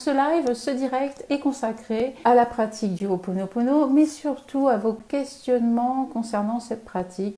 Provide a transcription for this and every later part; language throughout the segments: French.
Ce live, ce direct est consacré à la pratique du Ho'oponopono, mais surtout à vos questionnements concernant cette pratique.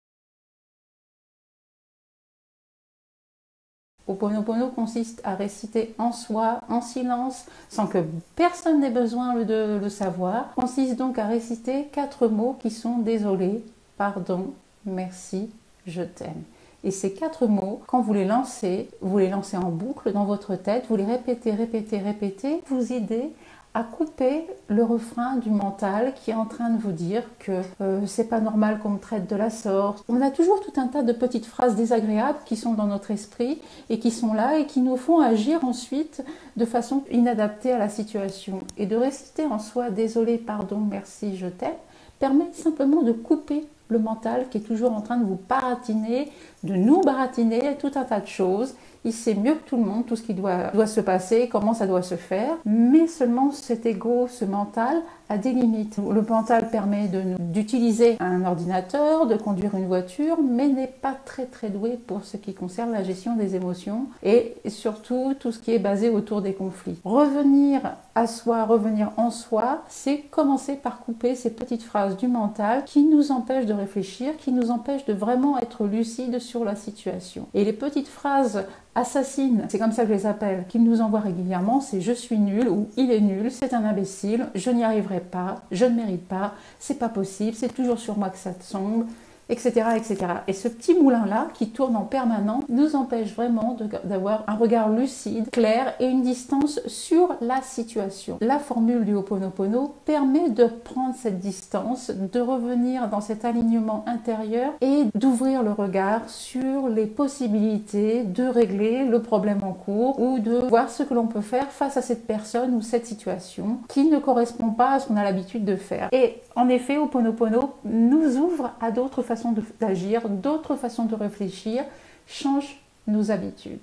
Ho'oponopono consiste à réciter en soi, en silence, sans que personne n'ait besoin de le savoir. Consiste donc à réciter 4 mots qui sont désolé, pardon, merci, je t'aime. Et ces 4 mots, quand vous les lancez en boucle dans votre tête, vous les répétez, répétez, répétez, vous aidez à couper le refrain du mental qui est en train de vous dire que c'est pas normal qu'on me traite de la sorte. On a toujours tout un tas de petites phrases désagréables qui sont dans notre esprit et qui sont là et qui nous font agir ensuite de façon inadaptée à la situation. Et de réciter en soi désolé, pardon, merci, je t'aime permet simplement de couper le mental qui est toujours en train de vous baratiner, de nous baratiner tout un tas de choses. Il sait mieux que tout le monde tout ce qui doit se passer, comment ça doit se faire, mais seulement cet ego, ce mental, a des limites. Le mental permet d'utiliser un ordinateur, de conduire une voiture, mais n'est pas très doué pour ce qui concerne la gestion des émotions et surtout tout ce qui est basé autour des conflits. Revenir à soi, revenir en soi, c'est commencer par couper ces petites phrases du mental qui nous empêchent de réfléchir, qui nous empêchent de vraiment être lucide sur la situation. Et les petites phrases assassines, c'est comme ça que je les appelle, qu'ils nous envoient régulièrement, c'est je suis nul ou il est nul, c'est un imbécile, je n'y arriverai pas, je ne mérite pas, c'est pas possible, c'est toujours sur moi que ça tombe, etc., etc. Et ce petit moulin-là, qui tourne en permanence, nous empêche vraiment d'avoir un regard lucide, clair et une distance sur la situation. La formule du Ho'oponopono permet de prendre cette distance, de revenir dans cet alignement intérieur et d'ouvrir le regard sur les possibilités de régler le problème en cours ou de voir ce que l'on peut faire face à cette personne ou cette situation qui ne correspond pas à ce qu'on a l'habitude de faire. Et en effet, Ho'oponopono nous ouvre à d'autres façons d'agir, d'autres façons de réfléchir, change nos habitudes.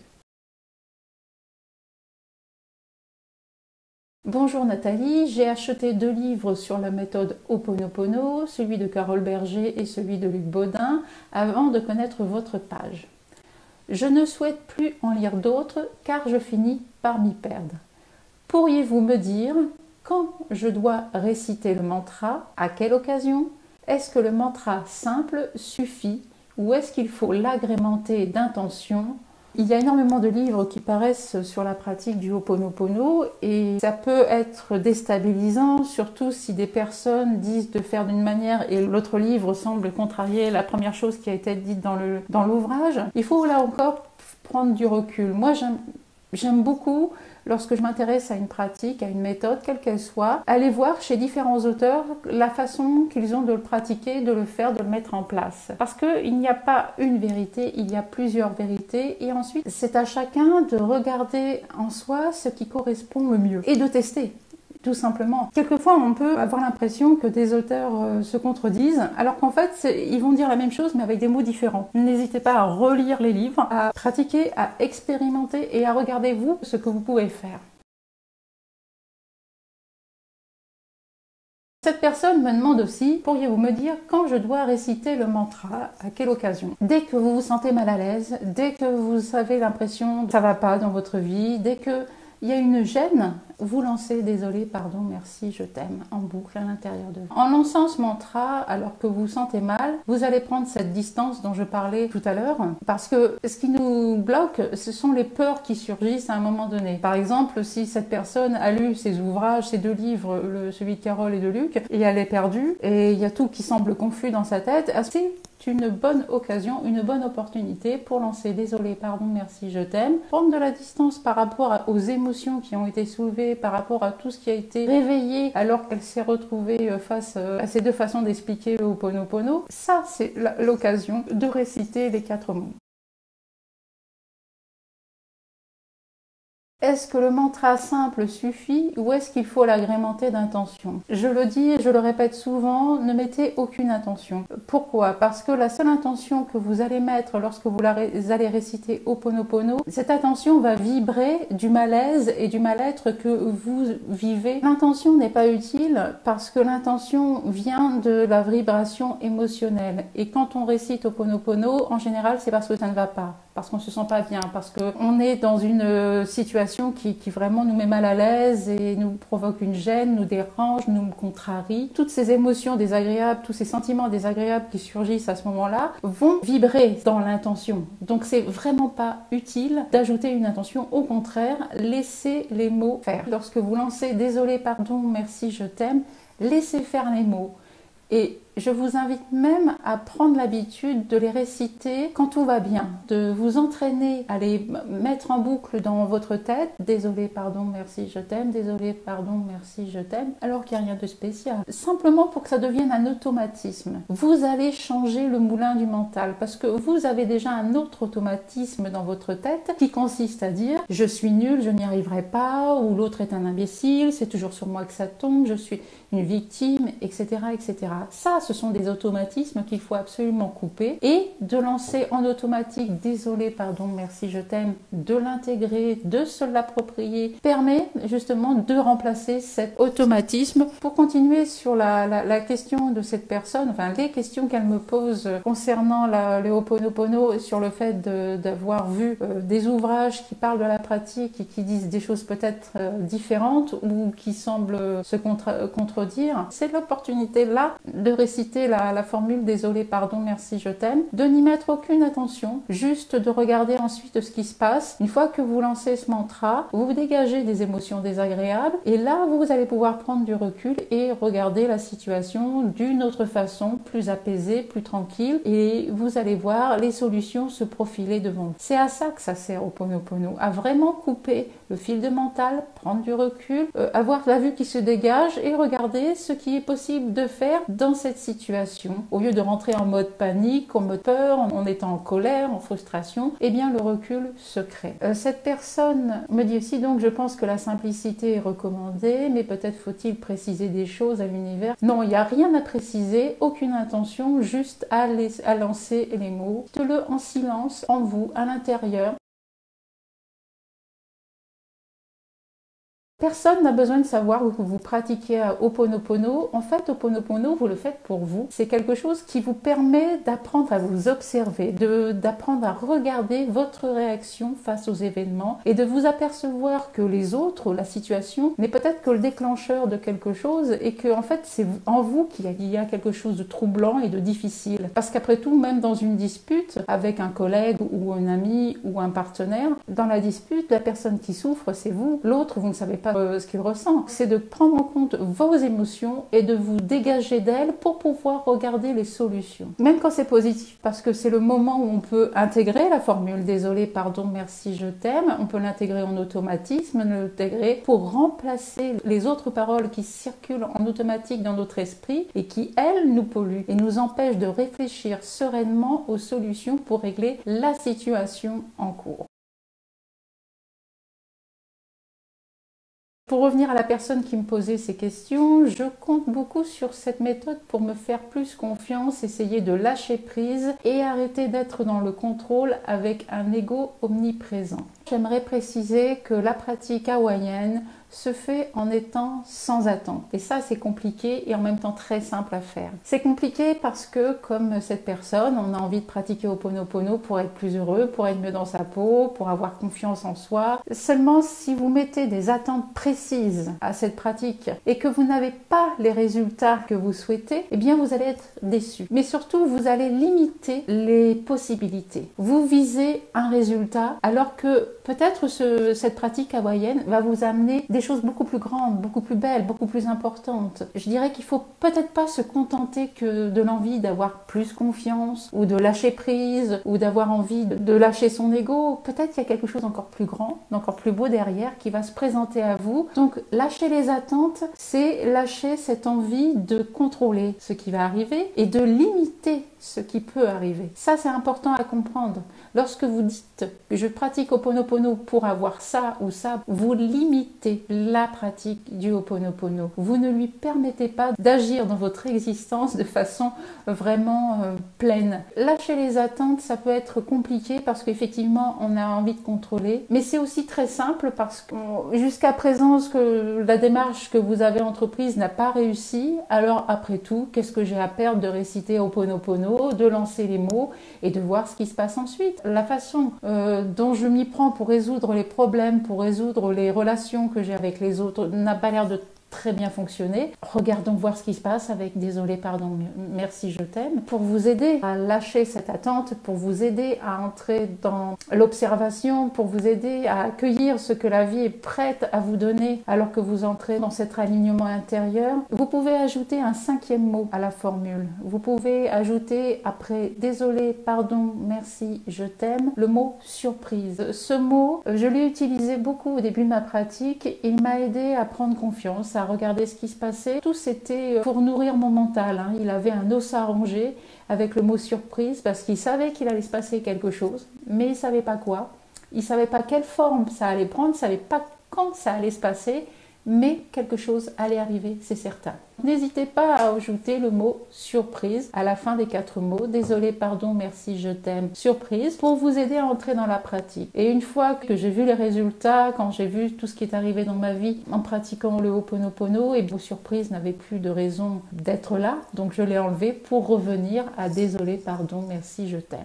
Bonjour Nathalie, j'ai acheté 2 livres sur la méthode Ho'oponopono, celui de Carole Berger et celui de Luc Baudin, avant de connaître votre page. Je ne souhaite plus en lire d'autres car je finis par m'y perdre. Pourriez-vous me dire quand je dois réciter le mantra, à quelle occasion? Est-ce que le mantra simple suffit ou est-ce qu'il faut l'agrémenter d'intention? Il y a énormément de livres qui paraissent sur la pratique du Ho'oponopono et ça peut être déstabilisant, surtout si des personnes disent de faire d'une manière et l'autre livre semble contrarier la première chose qui a été dite dans l'ouvrage. Il faut là encore prendre du recul. Moi, j'aime beaucoup, lorsque je m'intéresse à une pratique, à une méthode, quelle qu'elle soit, aller voir chez différents auteurs la façon qu'ils ont de le pratiquer, de le faire, de le mettre en place. Parce qu'il n'y a pas une vérité, il y a plusieurs vérités. Et ensuite, c'est à chacun de regarder en soi ce qui correspond le mieux et de tester. Tout simplement. Quelquefois, on peut avoir l'impression que des auteurs se contredisent, alors qu'en fait, ils vont dire la même chose, mais avec des mots différents. N'hésitez pas à relire les livres, à pratiquer, à expérimenter et à regarder, vous, ce que vous pouvez faire. Cette personne me demande aussi, pourriez-vous me dire quand je dois réciter le mantra, à quelle occasion? Dès que vous vous sentez mal à l'aise, dès que vous avez l'impression que ça ne va pas dans votre vie, dès que il y a une gêne, vous lancez désolé, pardon, merci, je t'aime en boucle à l'intérieur de vous. En lançant ce mantra alors que vous vous sentez mal, vous allez prendre cette distance dont je parlais tout à l'heure parce que ce qui nous bloque, ce sont les peurs qui surgissent à un moment donné. Par exemple, si cette personne a lu ces ouvrages, ces 2 livres, celui de Carole et de Luc, et elle est perdue et il y a tout qui semble confus dans sa tête, c'est une bonne occasion, une bonne opportunité pour lancer désolé, pardon, merci, je t'aime, prendre de la distance par rapport aux émotions qui ont été soulevées, par rapport à tout ce qui a été réveillé alors qu'elle s'est retrouvée face à ces 2 façons d'expliquer le Ho'oponopono. Ça, c'est l'occasion de réciter les 4 mots. Est-ce que le mantra simple suffit ou est-ce qu'il faut l'agrémenter d'intention? Je le dis et je le répète souvent, ne mettez aucune intention. Pourquoi? Parce que la seule intention que vous allez mettre lorsque vous allez réciter Ho'oponopono, cette intention va vibrer du malaise et du mal-être que vous vivez. L'intention n'est pas utile parce que l'intention vient de la vibration émotionnelle. Et quand on récite Ho'oponopono, en général, c'est parce que ça ne va pas. parce qu'on se sent pas bien, parce qu'on est dans une situation qui vraiment nous met mal à l'aise et nous provoque une gêne, nous dérange, nous contrarie. Toutes ces émotions désagréables, tous ces sentiments désagréables qui surgissent à ce moment-là vont vibrer dans l'intention. Donc c'est vraiment pas utile d'ajouter une intention. Au contraire, laissez les mots faire. Lorsque vous lancez désolé, pardon, merci, je t'aime, laissez faire les mots. Et je vous invite même à prendre l'habitude de les réciter quand tout va bien, de vous entraîner à les mettre en boucle dans votre tête. Désolé, pardon, merci, je t'aime. Désolé, pardon, merci, je t'aime. Alors qu'il n'y a rien de spécial. Simplement pour que ça devienne un automatisme. Vous allez changer le moulin du mental parce que vous avez déjà un autre automatisme dans votre tête qui consiste à dire je suis nul, je n'y arriverai pas, ou l'autre est un imbécile, c'est toujours sur moi que ça tombe, je suis une victime, etc., etc. Ça, ce sont des automatismes qu'il faut absolument couper et de lancer en automatique désolé, pardon, merci, je t'aime, de l'intégrer, de se l'approprier, permet justement de remplacer cet automatisme. Pour continuer sur la question de cette personne, enfin les questions qu'elle me pose concernant le Ho'oponopono, sur le fait d'avoir vu des ouvrages qui parlent de la pratique et qui disent des choses peut-être différentes ou qui semblent se contredire, c'est l'opportunité là de réciter la formule désolé, pardon, merci, je t'aime, de n'y mettre aucune attention, juste de regarder ensuite ce qui se passe. Une fois que vous lancez ce mantra, vous dégagez des émotions désagréables et là vous allez pouvoir prendre du recul et regarder la situation d'une autre façon, plus apaisée, plus tranquille, et vous allez voir les solutions se profiler devant vous. C'est à ça que ça sert Ho'oponopono, à vraiment couper le fil de mental, prendre du recul, avoir la vue qui se dégage et regarder ce qui est possible de faire dans cette situation. Au lieu de rentrer en mode panique, en mode peur, en étant en colère, en frustration, eh bien le recul se crée. Cette personne me dit aussi donc je pense que la simplicité est recommandée, mais peut-être faut-il préciser des choses à l'univers. Non, il n'y a rien à préciser, aucune intention, juste à lancer les mots. Dites-le en silence, en vous, à l'intérieur. Personne n'a besoin de savoir que vous pratiquez Ho'oponopono. En fait, Ho'oponopono, vous le faites pour vous. C'est quelque chose qui vous permet d'apprendre à vous observer, d'apprendre à regarder votre réaction face aux événements et de vous apercevoir que les autres, la situation, n'est peut-être que le déclencheur de quelque chose et que en fait, c'est en vous qu'il y a quelque chose de troublant et de difficile. Parce qu'après tout, même dans une dispute avec un collègue ou un ami ou un partenaire, dans la dispute, la personne qui souffre, c'est vous. L'autre, vous ne savez pas ce qu'il ressent. C'est de prendre en compte vos émotions et de vous dégager d'elles pour pouvoir regarder les solutions. Même quand c'est positif, parce que c'est le moment où on peut intégrer la formule désolé, pardon, merci, je t'aime. On peut l'intégrer en automatisme, l'intégrer pour remplacer les autres paroles qui circulent en automatique dans notre esprit et qui, elles, nous polluent et nous empêchent de réfléchir sereinement aux solutions pour régler la situation en cours. Pour revenir à la personne qui me posait ces questions, je compte beaucoup sur cette méthode pour me faire plus confiance, essayer de lâcher prise et arrêter d'être dans le contrôle avec un ego omniprésent. J'aimerais préciser que la pratique hawaïenne se fait en étant sans attente. Et ça, c'est compliqué et en même temps très simple à faire. C'est compliqué parce que, comme cette personne, on a envie de pratiquer Ho'oponopono pour être plus heureux, pour être mieux dans sa peau, pour avoir confiance en soi. Seulement, si vous mettez des attentes précises à cette pratique et que vous n'avez pas les résultats que vous souhaitez, eh bien, vous allez être déçu. Mais surtout, vous allez limiter les possibilités. Vous visez un résultat alors que peut-être cette pratique hawaïenne va vous amener des choses beaucoup plus grandes, beaucoup plus belles, beaucoup plus importantes. Je dirais qu'il faut peut-être pas se contenter que de l'envie d'avoir plus confiance ou de lâcher prise ou d'avoir envie de lâcher son ego. Peut-être qu'il y a quelque chose d'encore plus grand, d'encore plus beau derrière qui va se présenter à vous. Donc lâcher les attentes, c'est lâcher cette envie de contrôler ce qui va arriver et de limiter ce qui peut arriver. Ça, c'est important à comprendre. Lorsque vous dites que je pratique Ho'oponopono pour avoir ça ou ça, vous limitez la pratique du Ho'oponopono. Vous ne lui permettez pas d'agir dans votre existence de façon vraiment pleine. Lâcher les attentes, ça peut être compliqué parce qu'effectivement, on a envie de contrôler. Mais c'est aussi très simple parce que jusqu'à présent, la démarche que vous avez entreprise n'a pas réussi. Alors après tout, qu'est-ce que j'ai à perdre de réciter Ho'oponopono Ho'oponopono, de lancer les mots et de voir ce qui se passe ensuite. La façon dont je m'y prends pour résoudre les problèmes, pour résoudre les relations que j'ai avec les autres n'a pas l'air de très bien fonctionner. Regardons voir ce qui se passe avec désolé, pardon, merci, je t'aime, pour vous aider à lâcher cette attente, pour vous aider à entrer dans l'observation, pour vous aider à accueillir ce que la vie est prête à vous donner alors que vous entrez dans cet alignement intérieur. Vous pouvez ajouter un 5e mot à la formule. Vous pouvez ajouter après désolé, pardon, merci, je t'aime, le mot surprise. Ce mot, je l'ai utilisé beaucoup au début de ma pratique et il m'a aidé à prendre confiance, à regarder ce qui se passait. Tout c'était pour nourrir mon mental, hein. Il avait un os à ronger avec le mot surprise parce qu'il savait qu'il allait se passer quelque chose, mais il ne savait pas quoi. Il ne savait pas quelle forme ça allait prendre, il ne savait pas quand ça allait se passer, mais quelque chose allait arriver, c'est certain. N'hésitez pas à ajouter le mot surprise à la fin des 4 mots. Désolé, pardon, merci, je t'aime, surprise, pour vous aider à entrer dans la pratique. Et une fois que j'ai vu les résultats, quand j'ai vu tout ce qui est arrivé dans ma vie en pratiquant le Ho'oponopono, et vos surprises n'avaient plus de raison d'être là, donc je l'ai enlevé pour revenir à désolé, pardon, merci, je t'aime.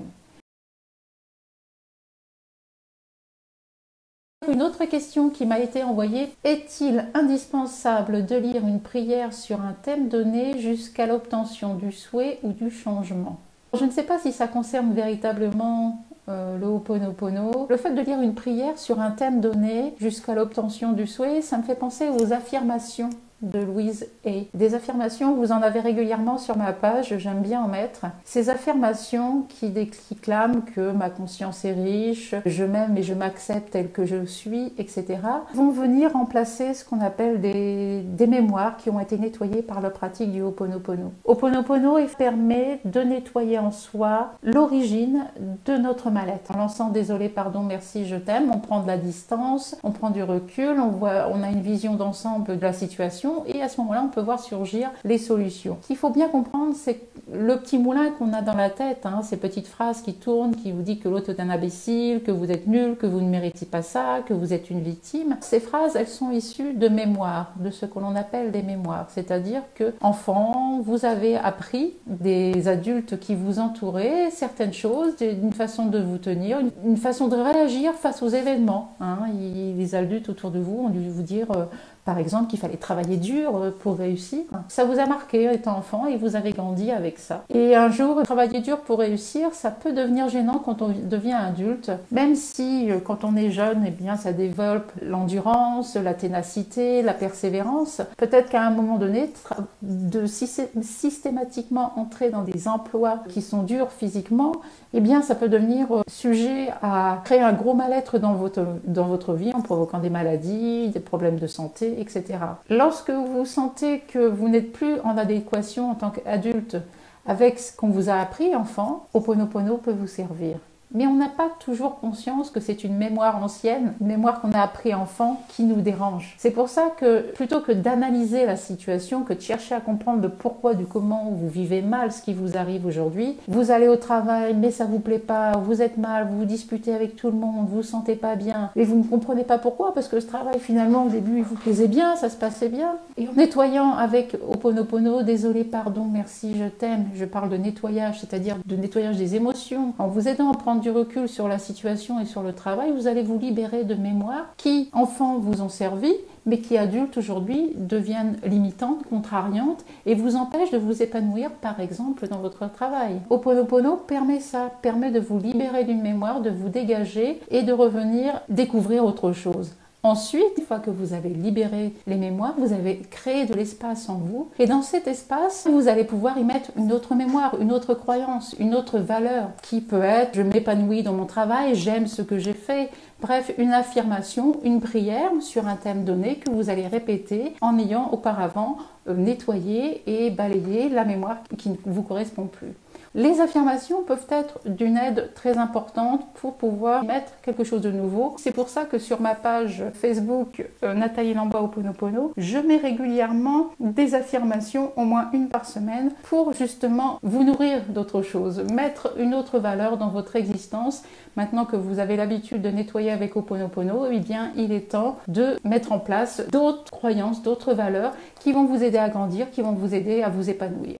Une autre question qui m'a été envoyée, est-il indispensable de lire une prière sur un thème donné jusqu'à l'obtention du souhait ou du changement? Je ne sais pas si ça concerne véritablement le Ho'oponopono. Le fait de lire une prière sur un thème donné jusqu'à l'obtention du souhait, ça me fait penser aux affirmations de Louise Hay. Des affirmations, vous en avez régulièrement sur ma page, j'aime bien en mettre. Ces affirmations qui déclament que ma conscience est riche, je m'aime et je m'accepte tel que je suis, etc. vont venir remplacer ce qu'on appelle des mémoires qui ont été nettoyées par la pratique du Ho'oponopono. Ho'oponopono permet de nettoyer en soi l'origine de notre mal-être. En lançant désolé, pardon, merci, je t'aime, on prend de la distance, on prend du recul, on a une vision d'ensemble de la situation et à ce moment-là, on peut voir surgir les solutions. Ce qu'il faut bien comprendre, c'est le petit moulin qu'on a dans la tête, hein, ces petites phrases qui tournent, qui vous disent que l'autre est un imbécile, que vous êtes nul, que vous ne méritez pas ça, que vous êtes une victime. Ces phrases, elles sont issues de mémoires, de ce que l'on appelle des mémoires. C'est-à-dire que, enfant, vous avez appris des adultes qui vous entouraient certaines choses, une façon de vous tenir, une façon de réagir face aux événements. Hein. Les adultes autour de vous ont dû vous dire par exemple, qu'il fallait travailler dur pour réussir. Ça vous a marqué étant enfant et vous avez grandi avec ça. Et un jour, travailler dur pour réussir, ça peut devenir gênant quand on devient adulte, même si quand on est jeune, eh bien, ça développe l'endurance, la ténacité, la persévérance. Peut-être qu'à un moment donné, de systématiquement entrer dans des emplois qui sont durs physiquement, eh bien, ça peut devenir sujet à créer un gros mal-être dans votre vie en provoquant des maladies, des problèmes de santé, etc. Lorsque vous sentez que vous n'êtes plus en adéquation en tant qu'adulte avec ce qu'on vous a appris enfant, Ho'oponopono peut vous servir. Mais on n'a pas toujours conscience que c'est une mémoire ancienne, une mémoire qu'on a appris enfant qui nous dérange. C'est pour ça que plutôt que d'analyser la situation, que de chercher à comprendre le pourquoi du comment vous vivez mal ce qui vous arrive aujourd'hui, vous allez au travail mais ça vous plaît pas, vous êtes mal, vous vous disputez avec tout le monde, vous vous sentez pas bien et vous ne comprenez pas pourquoi parce que ce travail finalement au début il vous plaisait bien, ça se passait bien. Et en nettoyant avec Ho'oponopono, désolé, pardon, merci, je t'aime, je parle de nettoyage, c'est-à-dire de nettoyage des émotions, en vous aidant à prendre du recul sur la situation et sur le travail, vous allez vous libérer de mémoires qui, enfants, vous ont servi, mais qui, adultes, aujourd'hui, deviennent limitantes, contrariantes et vous empêchent de vous épanouir, par exemple, dans votre travail. Ho'oponopono permet ça, permet de vous libérer d'une mémoire, de vous dégager et de revenir découvrir autre chose. Ensuite, une fois que vous avez libéré les mémoires, vous avez créé de l'espace en vous. Et dans cet espace, vous allez pouvoir y mettre une autre mémoire, une autre croyance, une autre valeur qui peut être « je m'épanouis dans mon travail, j'aime ce que j'ai fait ». Bref, une affirmation, une prière sur un thème donné que vous allez répéter en ayant auparavant nettoyé et balayé la mémoire qui ne vous correspond plus. Les affirmations peuvent être d'une aide très importante pour pouvoir mettre quelque chose de nouveau. C'est pour ça que sur ma page Facebook Nathalie Lamba Ho'oponopono, je mets régulièrement des affirmations, au moins une par semaine, pour justement vous nourrir d'autres choses, mettre une autre valeur dans votre existence. Maintenant que vous avez l'habitude de nettoyer avec Ho'oponopono, eh bien, il est temps de mettre en place d'autres croyances, d'autres valeurs qui vont vous aider à grandir, qui vont vous aider à vous épanouir.